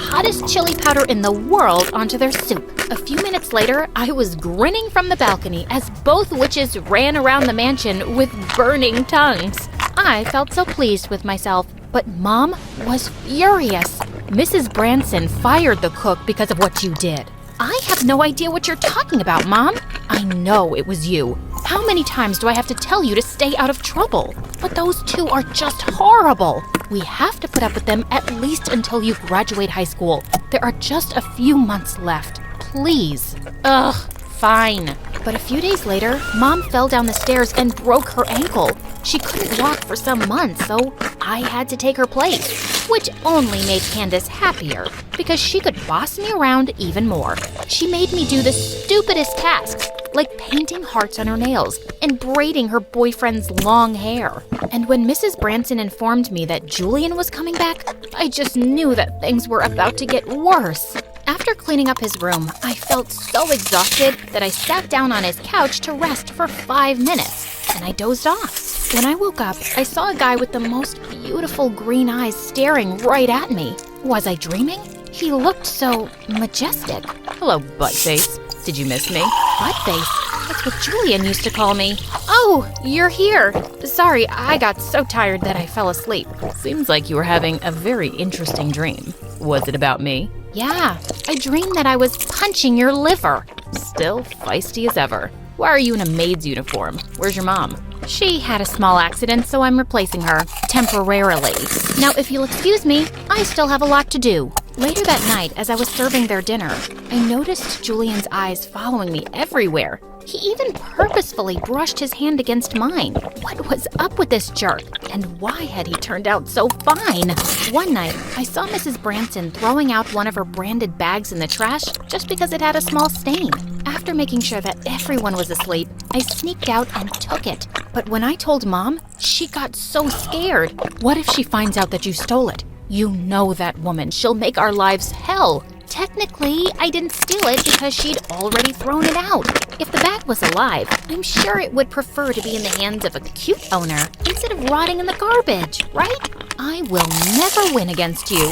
hottest chili powder in the world onto their soup. A few minutes later, I was grinning from the balcony as both witches ran around the mansion with burning tongues. I felt so pleased with myself, but Mom was furious. Mrs. Branson fired the cook because of what you did. I have no idea what you're talking about, Mom. I know it was you. How many times do I have to tell you to stay out of trouble? But those two are just horrible. We have to put up with them at least until you graduate high school. There are just a few months left. Please. Ugh, fine. But a few days later, Mom fell down the stairs and broke her ankle. She couldn't walk for some months, so I had to take her place, which only made Candace happier because she could boss me around even more. She made me do the stupidest tasks, like painting hearts on her nails and braiding her boyfriend's long hair. And when Mrs. Branson informed me that Julian was coming back, I just knew that things were about to get worse. After cleaning up his room, I felt so exhausted that I sat down on his couch to rest for 5 minutes, and I dozed off. When I woke up, I saw a guy with the most beautiful green eyes staring right at me. Was I dreaming? He looked so majestic. Hello, Buttface. Did you miss me? Buttface? That's what Julian used to call me. Oh, you're here. Sorry, I got so tired that I fell asleep. Seems like you were having a very interesting dream. Was it about me? Yeah, I dreamed that I was punching your liver. Still feisty as ever. Why are you in a maid's uniform? Where's your mom? She had a small accident, so I'm replacing her, temporarily. Now, if you'll excuse me, I still have a lot to do. Later that night, as I was serving their dinner, I noticed Julian's eyes following me everywhere. He even purposefully brushed his hand against mine. What was up with this jerk? And why had he turned out so fine? One night, I saw Mrs. Branson throwing out one of her branded bags in the trash just because it had a small stain. After making sure that everyone was asleep, I sneaked out and took it. But when I told Mom, she got so scared. What if she finds out that you stole it? You know that woman. She'll make our lives hell. Technically, I didn't steal it because she'd already thrown it out. If the bag was alive, I'm sure it would prefer to be in the hands of a cute owner instead of rotting in the garbage, right? I will never win against you.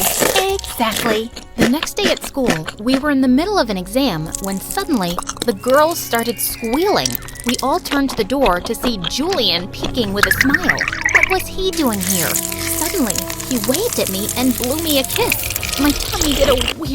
Exactly. The next day at school, we were in the middle of an exam when suddenly the girls started squealing. We all turned to the door to see Julian peeking with a smile. What was he doing here? Suddenly, he waved at me and blew me a kiss. My tummy did a weird